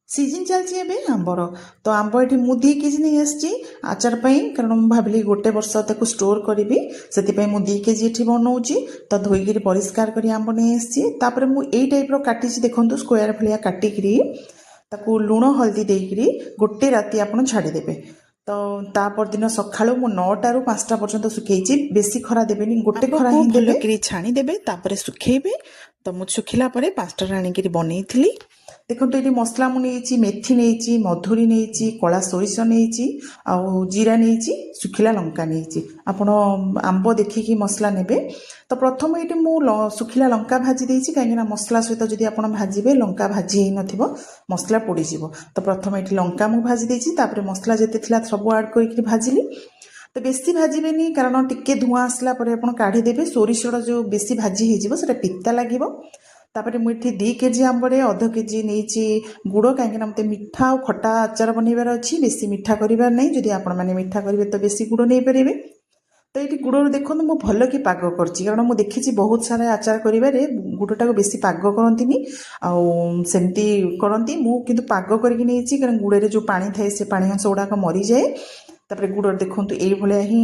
season चलती है आंबर तो आंब ये मु 2 केजी नहीं आसी आचार कारण मुझे भाविली गोटे वर्ष ताको स्टोर करी से 2 केजी ये बनाऊँगी तो धोईक परिष्कार कर आंब नहीं आसी मुझे टाइप काटी देखो स्क्वायर भाया काटिकी ताकू लुण हल्दी देकरी गोटे राति आप छाड़ीदे तो तापर दिन सका 9टा ରୁ 5टा पर्यंत सुखई बेसी खरा देवेनि गोटे खरा ही देवे छाणीदेवे सुखेबे तो मुझे सुखिला 5टा आनिक बनई देखो ये मसला मुझे मेथी नहीं मधुरी नहीं कला सोरिष नहीं आउ जीरा नहीं सुखिला लंका नहीं आपण आंब देखिकी मसला नेबे तो प्रथम ये सुखिला लंका भाजी देछि कहीं मसला सहित जदि आप भाजबे लंका भाजी ही नथिबो मसला पोड़ीजिवो तो प्रथम ये लंका मु भाजी देछि तापर मसला जेते थिला सब ऐड करके भाजिली तो बेसी भाजबेनी कारण टिके धुआं आसला परे आपण काढ़ी देबे सोरिषर जो बेसी भाजी हो सेटा पिता लागिवो तापर मुझे 2 केजी आंबरे 1/2 केजी नहीं गुड़ कहीं मत मीठा और खटा आचार बनइबार अच्छी बेसी मीठा करार नहीं जदि आपण मैंने मीठा करेंगे तो बेसी गुड़ नहीं पारे तो ये गुड़ देखो मुझे भल कि पाग करछि कारण मुझे देखी बहुत सारा आचार करें गुड़टा को बेसी पाग करती आमती करती मुझे पाग करके कारण गुड़े जो पानी थाए से पानी अंश गुड़ाक मरी जाए तापर गुड़ देखो ये ही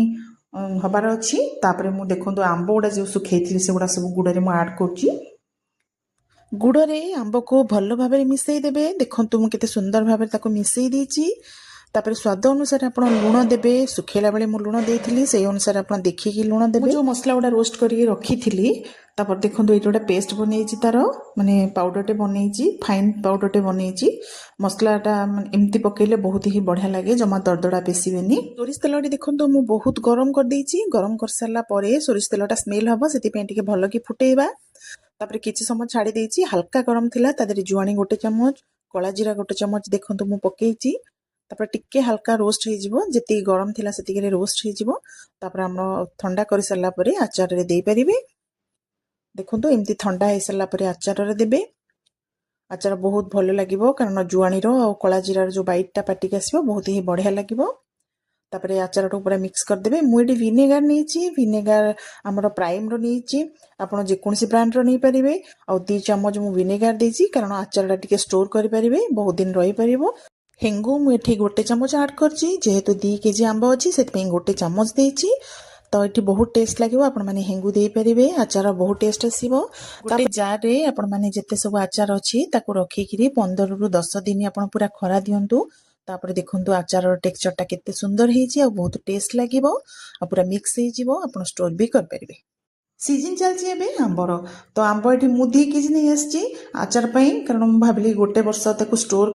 हबार अच्छी मुझे देखो आंब गुड़ा जो सुखई से गुड़ा सब गुड़े मुझे आड कर गुड़े आंब को भल भाव मिसई देबे देखो मुझे केते सुंदर भाव मिसई देछि तापर स्वाद अनुसार आप लुण देबे सुखेला बेले मु लुण देइथिली से अनुसार आप देखिकी लुण देबे जो मसला गुड़ा रोस्ट करके रखी तापर देखो ये गोटे पेस्ट बनई तार माने पाउडरटे बनई फाइन पाउडरटे बनई मसलाटा एमती पकेले बहुत ही बढ़िया लगे जमा दरदड़ा पेशिबेनी सोरिष तेल देखो मु बहुत गरम कर देइछि गरम कर सारा परे सोरिष तेलटा स्मेल हम से भल कि फुटेबा तापर किछि समय छाड़ी देइछि हल्का गरम थिला तादरे जुआणी गोटे चमच कला जीरा गोटे चमच देखो मु पकेइछि तापर टिके हल्का रोस्ट हो जिवो जति गरम थिला सेतिके रोस्ट हो जिवो तापर हम ठंडा कर सारा परे आचार रे देई परिबे देखो एमती ठंडा हो सारा परे आचार रे देबे आचार बहुत भल लागिवो कारण जुआणी रो और कला जीरा जो बाइटटा पाटिक आसीबो बहुत ही बढ़िया लागिवो तापर आचार पूरा मिक्स करदे मुझे विनेगार नहीं विनेगार आमर प्राइम रो नहीं आपड़ जेकोसी ब्रांड रो नहीं पारे आ 2 चम्मच मु विनेगार देछि कारण आचार टिके स्टोर करि परिबे बहुत दिन रही परिबो हेंगु मुझे गोटे चम्मच ऐड करछि जेहेतु 2 केजी आंब अछि सेतपई गोटे चम्मच देछि तो ये बहुत टेस्ट लगे आपण मैंने हेंगु दे पारे आचार बहुत टेस्ट आसो गोटे जार रे आपण मैंने जिते सब आचार अच्छी रखिकी 15 ରୁ 10 दिन आप पूरा खरा दिंतु तापर देखो आचार टेक्सचरटा केते सुंदर हो बहुत टेस्ट लगे पूरा मिक्स हो स्टोर भी करें सीजन चलती है आंबर तो आंब ये मु 2 केजी नहीं आसी आचार कारण मुझे भाविली गोटे वर्ष ताको स्टोर